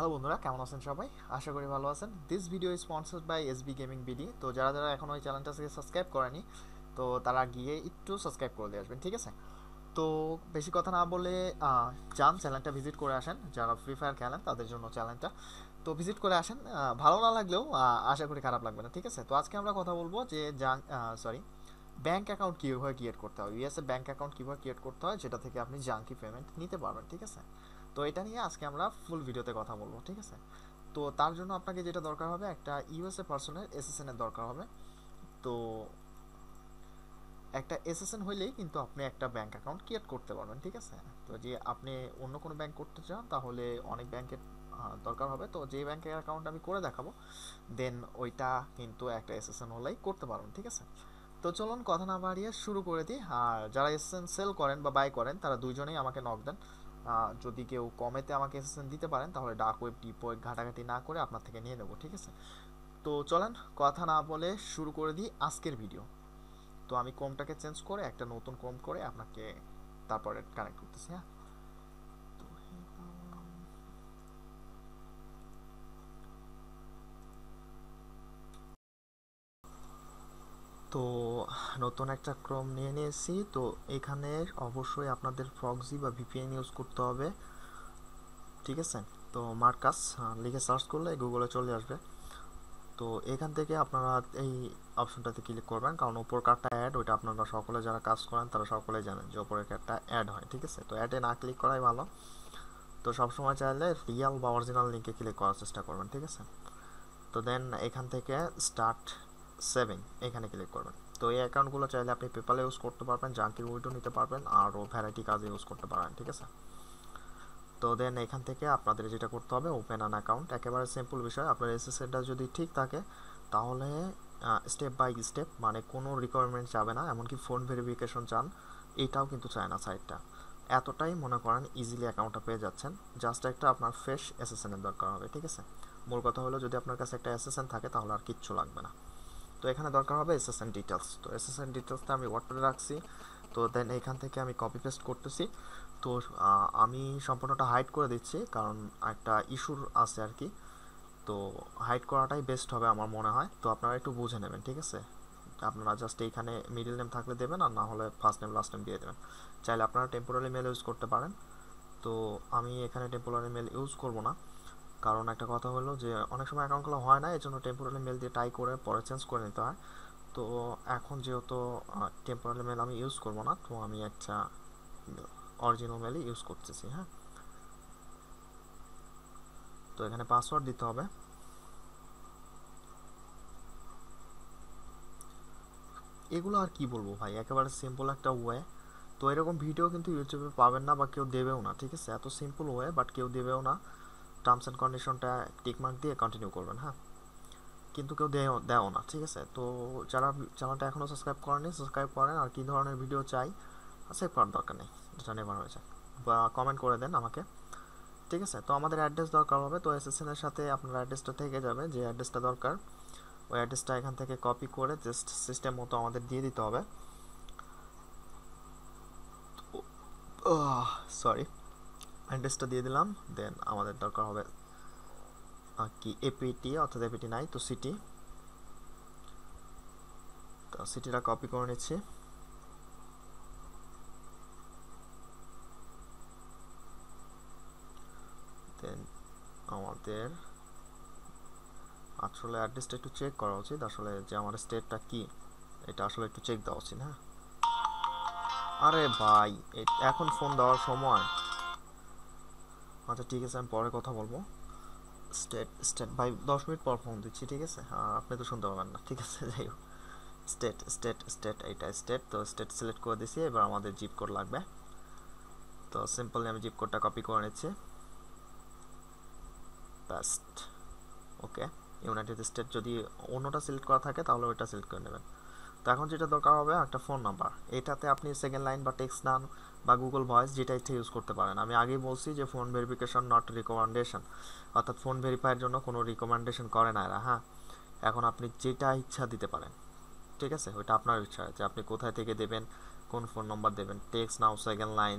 Hello বন্ধুরা, কেমন আছেন সবাই? আশা করি ভালো আছেন। This video is sponsored by SB gaming BD. তো যারা যারা এখন ওই চ্যানেলটাকে সাবস্ক্রাইব করেনি, তো তারা গিয়ে একটু সাবস্ক্রাইব করে দিয়ে আসবেন, ঠিক আছে? তো বেশি কথা না বলে যান চ্যানেলটা ভিজিট করে আসেন। যারা ফ্রি ফায়ার খেলেন তাদের জন্য চ্যানেলটা, তো ভিজিট করে আসেন। ভালো না লাগলেও আশা করি খারাপ লাগবে না, ঠিক আছে? তো আজকে আমরা কথা বলবো যে ব্যাংক অ্যাকাউন্ট কীভাবে ক্রিয়েট করতে হয়, ইউএসএ ব্যাংক অ্যাকাউন্ট কীভাবে ক্রিয়েট করতে হয়, যেটা থেকে আপনি জাঙ্কি পেমেন্ট নিতে পারবেন, ঠিক আছে? তো এটা নিয়ে আজকে আমরা ফুল ভিডিওতে কথা বলবো, ঠিক আছে? তো তার জন্য আপনাকে যেটা দরকার হবে, একটা ইউএসএ পার্সনের এসএসএন এর দরকার হবে। তো একটা এসএসএন হইলেই কিন্তু আপনি একটা ব্যাংক অ্যাকাউন্ট ক্রিয়েট করতে পারবেন, ঠিক আছে? তো যে আপনি অন্য কোনো ব্যাংক করতে চান তাহলে অনেক ব্যাংকের দরকার হবে। তো যে ব্যাংকের অ্যাকাউন্ট আমি করে দেখাবো, দেন ওইটা কিন্তু একটা এসএসএন হলেই করতে পারবেন, ঠিক আছে? তো চলুন কথা না বাড়িয়ে শুরু করে দিই। আর যারা এসএসএন সেল করেন বা বাই করেন তারা দুইজনেই আমাকে নক দেন। যদি কেউ কমেতে আমাকে এসএসএন দিতে পারেন তাহলে ডার্ক ওয়েব ডিপ ওয়েব ঘাটাঘাটি না করে আপনার থেকে নিয়ে নেবো, ঠিক আছে? তো চলেন কথা না বলে শুরু করে দিই আজকের ভিডিও। তো আমি ক্রোমটাকে চেঞ্জ করে একটা নতুন ক্রোম করে আপনাকে তারপরে কানেক্ট করতেছি, হ্যাঁ? তো তো নতুন একটা ক্রোম নিয়ে নিয়েছি। তো এখানে অবশ্যই আপনাদের প্রক্সি বা ভিপিএন ইউজ করতে হবে, ঠিক আছে? তো মার্কাস লিখে সার্চ করলে গুগলে চলে আসবে। তো এখান থেকে আপনারা এই অপশনটাতে ক্লিক করবেন, কারণ উপর কার্ডটা অ্যাড, ওইটা আপনারা সকলে যারা কাজ করেন তারা সকলেই জানেন যে উপরের কার্ডটা অ্যাড হয়, ঠিক আছে? তো অ্যাডে না ক্লিক করাই ভালো। তো সবসময় চাইলে রিয়াল বা অরিজিনাল লিঙ্কে ক্লিক করার চেষ্টা করবেন, ঠিক আছে? তো দেন এখান থেকে স্টার্ট সেভিং এখানে ক্লিক করবেন। তো এই অ্যাকাউন্টগুলো চাইলে আপনি পেপালে ইউজ করতে পারবেন, জাঙ্কির উইডো নিতে পারবেন, আরও ভ্যারাইটি কাজে ইউজ করতে পারেন, ঠিক আছে? তো দেন এখান থেকে আপনাদের যেটা করতে হবে, ওপেন অ্যান অ্যাকাউন্ট। একেবারে সিম্পল বিষয়। আপনার এসএসএনটা যদি ঠিক থাকে তাহলে স্টেপ বাই স্টেপ, মানে কোনো রিকোয়ারমেন্ট যাবে না, এমনকি ফোন ভেরিফিকেশন চান এটাও কিন্তু চায় না সাইটটা। এতটাই মনে করেন ইজিলি অ্যাকাউন্টটা পেয়ে যাচ্ছেন। জাস্ট একটা আপনার ফ্রেশ এসএসএন এর দরকার হবে, ঠিক আছে? মূল কথা হলো যদি আপনার কাছে একটা এসএসএন থাকে তাহলে আর কিচ্ছু লাগবে না। তো এখানে দরকার হবে এসএসএন ডিটেলস। তো এসএসএন ডিটেলসটা আমি ওয়ার্ডপ্যাডে রাখছি। তো দেন এখান থেকে আমি কপি পেস্ট করতেছি। তো আমি সম্পূর্ণটা হাইড করে দিচ্ছি, কারণ একটা ইস্যুর আছে আর কি। তো হাইড করাটাই বেস্ট হবে আমার মনে হয়। তো আপনারা একটু বুঝে নেবেন, ঠিক আছে? আপনারা জাস্ট এইখানে মিডল নেম থাকলে দেবেন, আর না হলে ফার্স্ট নেম লাস্ট নেম দিয়ে দেবেন। চাইলে আপনারা টেম্পোরারি মেল ইউজ করতে পারেন। তো আমি এখানে টেম্পোরারি মেল ইউজ করব না, কারণ একটা কথা হলো যে অনেক সময় অ্যাকাউন্টগুলো হয় না, এই জন্য টেম্পোরারি মেল দিয়ে ট্রাই করে পরে চেঞ্জ করে নিতে হয়। তো এখন যেহেতু টেম্পোরারি মেল আমি ইউজ করব না, তো আমি একটা অরিজিনাল মেলই ইউজ করতেছি, হ্যাঁ? তো এখানে পাসওয়ার্ড দিতে হবে। এগুলো আর কি বলবো ভাই, একেবারে সিম্পল একটা ওয়ে। তো এরকম ভিডিও কিন্তু ইউটিউবে পাবেন না বা কেউ দেবেও না, ঠিক আছে? এত সিম্পল ওয়ে, বাট কেউ দেবেও না। টার্মস অ্যান্ড কন্ডিশনটা টিকমার্ক দিয়ে কন্টিনিউ করবেন, হ্যাঁ? কিন্তু কেউ দেও না, ঠিক আছে? তো যারা চ্যানেলটা এখনও সাবস্ক্রাইব করেনি সাবস্ক্রাইব করেন। আর কী ধরনের ভিডিও চাই সেভ করার দরকার নেই, যেটা নেভার হয়ে যায়, বা কমেন্ট করে দেন আমাকে, ঠিক আছে? তো আমাদের অ্যাড্রেস দরকার হবে। তো এসএসএন এর সাথে আপনার অ্যাড্রেসটা থেকে যাবে, যে অ্যাড্রেসটা দরকার ওই অ্যাড্রেসটা এখান থেকে কপি করে জাস্ট সিস্টেম মতো আমাদের দিয়ে দিতে হবে। সরি, অ্যাড্রেসটা দিয়ে দিলাম। দেন আমাদের দরকার হবে কি এপিটি, অর্থাৎ এপিটি নাই, তো সিটি। তো সিটিটা কপি করে নিচ্ছি। দেন আমাদের আসলে অ্যাড্রেসটা একটু চেক করা উচিত, আসলে যে আমার স্টেটটা কি এটা আসলে একটু চেক দেওয়া উচিত, হ্যাঁ? আরে ভাই, এখন ফোন দেওয়ার সময়? আচ্ছা ঠিক আছে, আমি পরে কথা বলবো। স্টেট স্টেট ভাই, 10 মিনিট পর ফোন দিচ্ছি, ঠিক আছে? আপনি তো শুনতে পাবেন না, ঠিক আছে? যাই হোক, স্টেট স্টেট স্টেট, এইটা স্টেট। তো স্টেট সিলেক্ট করে দিছি। এবার আমাদের জিপ কোড লাগবে। তো সিম্পলি আমি জিপ কোডটা কপি করে নিচ্ছি। পেস্ট। ওকে। ইউনাইটেড স্টেট যদি অন্যটা সিলেক্ট করা থাকে তাহলে ওইটা সিলেক্ট করে নেবেন। তো এখন যেটা দরকার হবে একটা ফোন নাম্বার। এটাতে আপনি সেকেন্ড লাইন বা টেক্সট নাম বা গুগল ভয়েস যেটা ইচ্ছে ইউজ করতে পারেন। আমি আগেই বলছি যে ফোন ভেরিফিকেশন নট রিকমেন্ডেশন, অর্থাৎ ফোন ভেরিফাইয়ের জন্য কোনো রিকমেন্ডেশন করে না এরা, হ্যাঁ? এখন আপনি যেটা ইচ্ছা দিতে পারেন, ঠিক আছে? ওইটা আপনার ইচ্ছা যে আপনি কোথায় থেকে দেবেন, কোন ফোন নাম্বার দেবেন, টেক্সট নাও সেকেন্ড লাইন,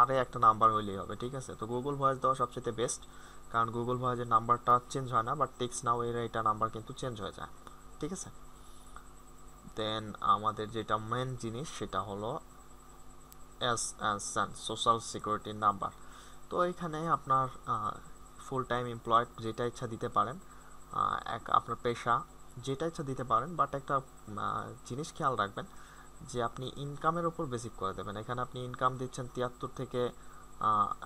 আরে একটা নাম্বার হইলেই হবে, ঠিক আছে? তো গুগল ভয়েস দেওয়া সবচেয়ে বেস্ট, কারণ গুগল ভয়েসের নাম্বারটা চেঞ্জ হয় না, বাট টেক্সট নাও এর এটা নাম্বার কিন্তু চেঞ্জ হয়ে যায়, ঠিক আছে। দেন আমাদের যেটা মেন জিনিস সেটা হলো এসএসএন, সোশ্যাল সিকিউরিটি নাম্বার। তো এখানে আপনার ফুল টাইম এমপ্লয়েড যেটা ইচ্ছা দিতে পারেন, আপনার পেশা যেটা ইচ্ছা দিতে পারেন, বাট একটা জিনিস খেয়াল রাখবেন যে আপনি ইনকামের উপর বেসিক করে দেবেন। এখানে আপনি ইনকাম দিচ্ছেন 73 থেকে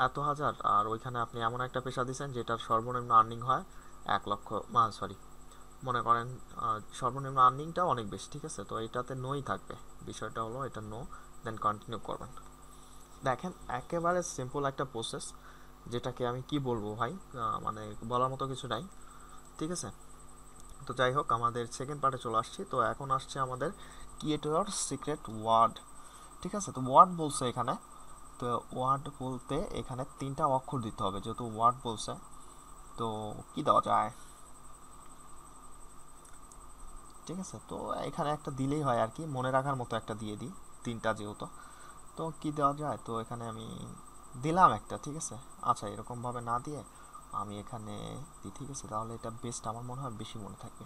এত হাজার, আর ওইখানে আপনি এমন একটা পেশা দিচ্ছেন যেটার সর্বনিম্ন আর্নিং হয় 1 লক্ষ, সরি মনে করেন সর্বনিম্ন আর্নিংটা অনেক বেশি, ঠিক আছে। তো এটাতে নোই থাকবে, বিষয়টা হলো এটা নো, দেন কন্টিনিউ করবেন। দেখেন একেবারে সিম্পল একটা প্রসেস, যেটাকে আমি কি বলবো ভাই, মানে বলার মতো কিছু নাই, ঠিক আছে। তো যাই হোক, আমাদের সেকেন্ড পার্টে চলে আসছি। তো এখন আসছে আমাদের ক্রিয়েট ইওর সিক্রেট ওয়ার্ড, ঠিক আছে। তো ওয়ার্ড বলছে এখানে, তো ওয়ার্ড বলতে এখানে 3টা অক্ষর দিতে হবে, যেহেতু ওয়ার্ড বলছে। তো কি দেওয়া যায়, ঠিক আছে। তো এখানে একটা দিলেই হয় আর কি, মনে রাখার মতো একটা দিয়ে দিই, 3টা যেহেতু। তো কি দেওয়া যায়, তো এখানে আমি দিলাম একটা, ঠিক আছে। আচ্ছা, এরকমভাবে না দিয়ে আমি এখানে দিই, ঠিক আছে। তাহলে এটা বেস্ট, আমার মনে হয় বেশি মনে থাকবে,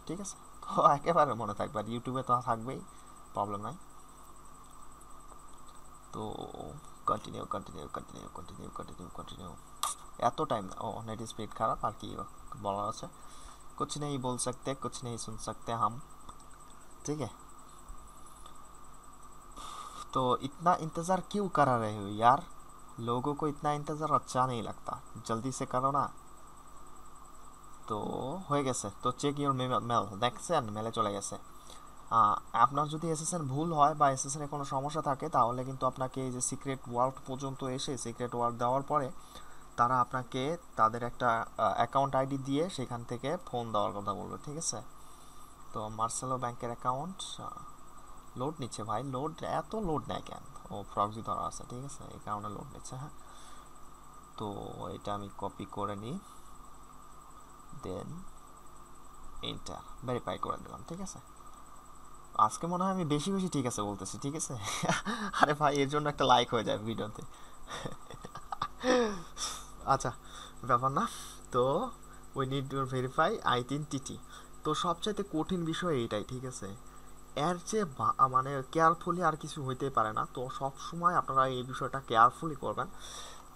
ঠিক আছে। তো একেবারে মনে থাকবে, আর ইউটিউবে তো থাকবেই, প্রবলেম নাই। তো continue continue continue continue continue continue, এত টাইম, ও নেট স্পিড খারাপ, আর কি বলার আছে। कुछ नहीं बोल सकते, कुछ नहीं सुन सकते हम, ठीक है। तो इतना इंतज़ार क्यों करा रहे हो यार, लोगों को इतना इंतज़ार अच्छा नहीं लगता, जल्दी से करो ना। তো হয়ে গেছে, তো চেক ইউর মেল, দেখছেন মেলে চলে গেছে। আপনার যদি এসএসএন ভুল হয় বা এসএসএন এ কোনো সমস্যা থাকে, তাহলে কিন্তু আপনাকে এই যে সিক্রেট ওয়ার্ড পর্যন্ত এসে সিক্রেট ওয়ার্ড দেওয়ার পরে তারা আপনাকে তাদের একটা অ্যাকাউন্ট আইডি দিয়ে সেখান থেকে ফোন দেওয়ার কথা বলবে, ঠিক আছে। তো মার্সেলো ব্যাংকের অ্যাকাউন্ট লোড নিচ্ছে ভাই, লোড এত লোড নেয় কেন, ও প্রক্সি ধরা আছে, ঠিক আছে, এই কারণে লোড নিচ্ছে। হ্যাঁ, তো এটা আমি কপি করে নিই, দেন এন্টার, ভেরিফাই করে দিলাম, ঠিক আছে। আজকে মনে হয় আমি বেশি বেশি ঠিক আছে বলতেছি, ঠিক আছে। আরে ভাই, এর জন্য একটা লাইক হয়ে যায় ভিডিওতে। আচ্ছা, ব্যাপার না। তো we need to verify identity. তো সবচাইতে কঠিন বিষয় এইটাই, ঠিক আছে। এর যে মানে কেয়ারফুলি আর কিছু হইতেই পারে না। তো সব সময় আপনারা এই বিষয়টা কেয়ারফুলি করবেন।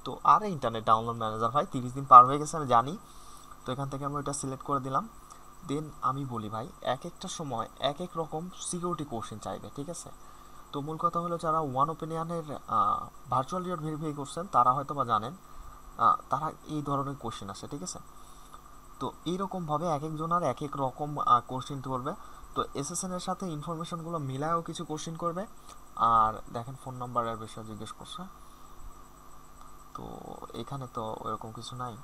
তো আর ইন্টারনেট ডাউনলোড ম্যানেজার ভাই 30 দিন পার হয়ে গেছে আমি জানি। তো এখান থেকে আমি ওইটা সিলেক্ট করে দিলাম। দেন আমি বলি ভাই, এক একটা সময় এক এক রকম সিকিউরিটি কোশ্চেন চাইবে, ঠিক আছে। তো মূল কথা হলো, যারা ওয়ান ওপিনিয়নের ভার্চুয়াল রিয়ড ভেরিফাই করছেন তারা হয়তো বা জানেন তারা এই ধরনের কোশ্চেন আসে, ঠিক আছে। তো এইরকমভাবে এক একজনের এক এক রকম কোশ্চেন করবে। তো এসএসএন এর সাথে ইনফরমেশনগুলো মিলায়ও কিছু কোশ্চেন করবে। আর দেখেন ফোন নাম্বারের বিষয়ে জিজ্ঞেস করছে, তো এখানে তো ওরকম কিছু নাই।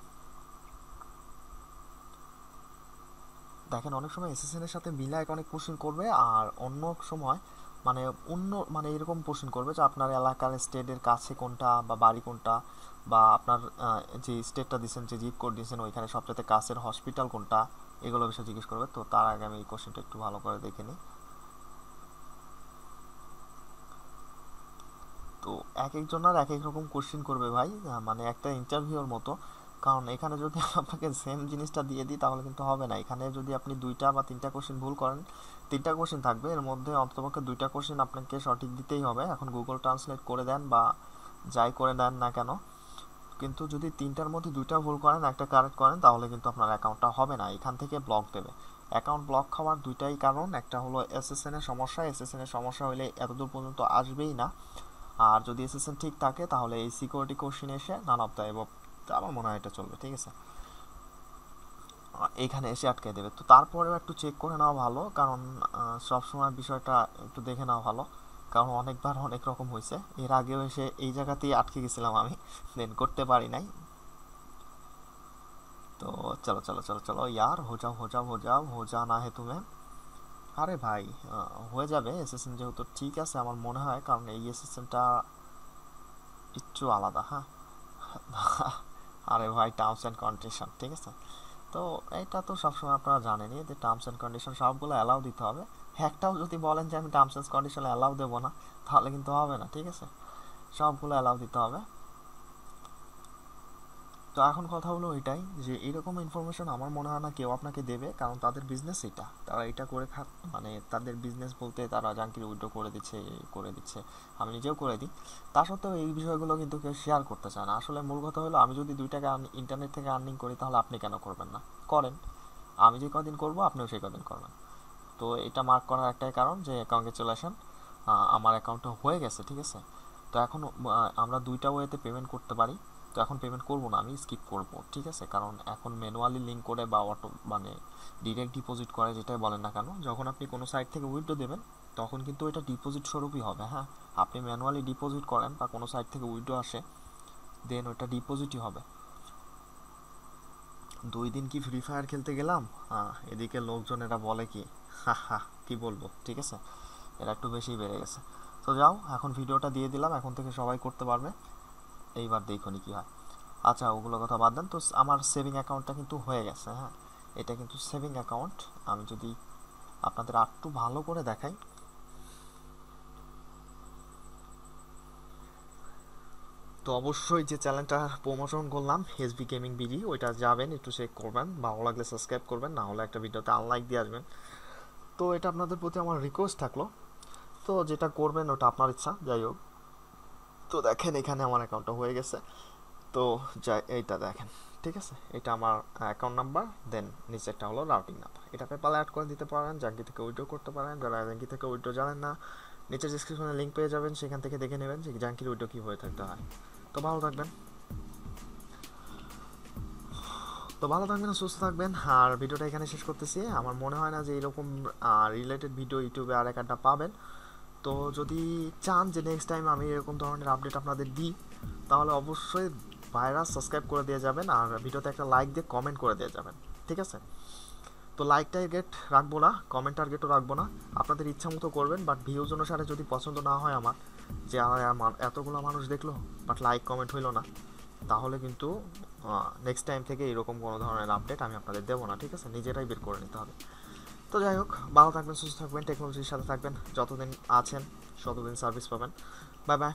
দেখেন অনেক সময় এসএসএন এর সাথে মিলায় অনেক কোশ্চেন করবে, আর অন্য সময় মানে মানে এরকম কোশ্চেন করবে যে আপনার এলাকার স্টেটের কাছে কোনটা বা বাড়ি কোনটা, বা আপনার যে স্টেটটা দিয়েছেন, যে জিপ কোড দিয়েছেন ওইখানে সবচেয়ে কাছের হসপিটাল কোনটা, এগুলো বিষয়ে জিজ্ঞেস করবে। তো তার আগে আমি এই কোশ্চেনটা একটু ভালো করে দেখে নিই। তো এক একজনের এক এক রকম কোশ্চেন করবে ভাই, মানে একটা ইন্টারভিউর মতো। কারণ এখানে যদি আপনাকে সেম জিনিসটা দিয়ে দিই তাহলে কিন্তু হবে না। এখানে যদি আপনি 2টা বা 3টা কোশ্চেন ভুল করেন, 3টা কোশ্চেন থাকবে, এর মধ্যে অন্ততপক্ষে 2টা কোশ্চেন আপনাকে সঠিক দিতেই হবে। এখন গুগল ট্রান্সলেট করে দেন বা যাই করে দেন না কেন, কিন্তু যদি 3টার মধ্যে 2টা ভুল করেন, একটা কারেক্ট করেন, তাহলে কিন্তু আপনার অ্যাকাউন্টটা হবে না, এখান থেকে ব্লক দেবে। অ্যাকাউন্ট ব্লক হওয়ার 2টাই কারণ, একটা হলো এসএসএন এর সমস্যা, এসএসএন এর সমস্যা হলে এতদূর পর্যন্ত আসবেই না। আর যদি এসএসএন ঠিক থাকে তাহলে এই সিকিউরিটি কোশ্চেন এসে নান অফ দ্য এবভ, আমার মনে হয় এটা চলবে, ঠিক আছে। এখানে এসে আটকে দেবে। তো তারপরেও একটু চেক করে নেওয়া ভালো, কারণ সবসময় বিষয়টা একটু দেখে নেওয়া ভালো, কারণ অনেকবার অনেক রকম হয়েছে। এর আগেও এসে এই জায়গাতেই আটকে গেছিলাম আমি, দেন করতে পারি নাই। তো চলো চলো চলো চলো ইয়ার, হো যাও হো যাও হো যাও, হো জানা হে তুমি। আরে ভাই, হয়ে যাবে এসএসএন যেহেতু ঠিক আছে আমার মনে হয়, কারণ এই এসএসএনটা একটু আলাদা। হ্যাঁ, আরে ভাই, টার্মস অ্যান্ড কন্ডিশন, ঠিক আছে। তো এটা তো সবসময় আপনারা জানেনই যে টার্মস অ্যান্ড কন্ডিশন সবগুলো অ্যালাউ দিতে হবে। একটাও যদি বলেন যে আমি টার্মস অ্যান্ড কন্ডিশন অ্যালাউ দেবো না, তাহলে কিন্তু হবে না, ঠিক আছে। সবগুলো অ্যালাউ দিতে হবে। তো তো এখন কথা হলো এটাই যে এরকম ইনফরমেশন আমার মনে হয় না কেউ আপনাকে দেবে, কারণ তাদের বিজনেস এটা, তারা এটা করে মানে তাদের বিজনেস বলতে তারা জাঙ্কির উইথড্র করে দিচ্ছে, আমি নিজেও করে দিই, তা সত্ত্বেও এই বিষয়গুলো কিন্তু কেউ শেয়ার করতে চায় না। আসলে মূল কথা হলো আমি যদি 2 টাকা ইন্টারনেট থেকে আর্নিং করি তাহলে আপনি কেন করবেন না, করেন, আমি যে কদিন করবো আপনিও সেই কদিন করবেন। তো এটা মার্ক করার একটাই কারণ যে কংগ্রেচুলেশন, আমার অ্যাকাউন্টটা হয়ে গেছে, ঠিক আছে। তো এখন আমরা 2টা ওয়েতে পেমেন্ট করতে পারি। তো এখন পেমেন্ট করব না, আমি স্কিপ করব, ঠিক আছে, কারণ এখন ম্যানুয়ালি লিঙ্ক করে বা অটো মানে ডিরেক্ট ডিপোজিট করে যেটাই বলেন না কেন, যখন আপনি কোনো সাইট থেকে উইথড্র দেবেন তখন কিন্তু এটা ডিপোজিট স্বরূপই হবে। হ্যাঁ, আপনি ম্যানুয়ালি ডিপোজিট করেন বা কোনো সাইট থেকে উইথড্র আসে, দেন ওটা ডিপোজিটই হবে। 2 দিন কি ফ্রি ফায়ার খেলতে গেলাম, এদিকে লোকজনেরা বলে কি, হা হা কি বলবো, ঠিক আছে, এরা একটু বেশি বেড়ে গেছে। তো যাও, এখন ভিডিওটা দিয়ে দিলাম, এখন থেকে সবাই করতে পারবে, এইবার দেখুনি কি হয়। আচ্ছা, ওগুলো কথা বাদ দেন, তো আমার সেভিং অ্যাকাউন্টটা কিন্তু হয়ে গেছে। হ্যাঁ, এটা কিন্তু সেভিং অ্যাকাউন্ট। আমি যদি আপনাদের আরেকটু ভালো করে দেখাই, তো অবশ্যই যে চ্যানেলটা প্রমোশন করলাম এসবি গেমিং বিডি, ওইটা যাবেন একটু চেক করবেন, ভালো লাগলে সাবস্ক্রাইব করবেন, না হলে একটা ভিডিওতে আনলাইক দিয়ে আসবেন। তো এটা আপনাদের প্রতি আমার রিকোয়েস্ট থাকলো, তো যেটা করবেন ওটা আপনার ইচ্ছা, যাই হোক। তো দেখেন এখানে আমার অ্যাকাউন্টটা হয়ে গেছে। তো যাই, এইটা দেখেন, ঠিক আছে, এটা আমার অ্যাকাউন্ট নাম্বার, দেন নিচেরটা হলো রাউটিং নাম্বার, এটা পেপালে অ্যাড করে দিতে পারেন, জাঙ্কি থেকে উইথড্র করতে পারেন, যারা জাঙ্কি থেকে উইথড্র জানেন না নিচের ডিসক্রিপশনে লিঙ্ক পেয়ে যাবেন, সেখান থেকে দেখে নেবেন যে জাঙ্কির উইথড্র কীভাবে থাকতে হয়। তো ভালো থাকবেন, সুস্থ থাকবেন, আর ভিডিওটা এখানে শেষ করতেছি। আমার মনে হয় না যে এরকম রিলেটেড ভিডিও ইউটিউবে আর একটা পাবেন। তো যদি চান যে নেক্সট টাইম আমি এরকম ধরনের আপডেট আপনাদের দিই, তাহলে অবশ্যই ভাইরাস সাবস্ক্রাইব করে দিয়ে যাবেন, আর ভিডিওতে একটা লাইক দিয়ে কমেন্ট করে দিয়ে যাবেন, ঠিক আছে। তো লাইক টার্গেট রাখবো না, কমেন্ট টার্গেটও রাখবো না, আপনাদের ইচ্ছা মতো করবেন, বাট ভিউজ অনুসারে যদি পছন্দ না হয় আমার, যে আমার এতগুলো মানুষ দেখলো বাট লাইক কমেন্ট হইলো না, তাহলে কিন্তু নেক্সট টাইম থেকে এরকম কোনো ধরনের আপডেট আমি আপনাদের দেবো না, ঠিক আছে, নিজেরাই বের করে নিতে হবে। তো যাই হোক, ভালো থাকবেন, সুস্থ থাকবেন, টেকনোলজির সাথে থাকবেন, যতদিন আছেন ততদিন সার্ভিস পাবেন। Bye bye.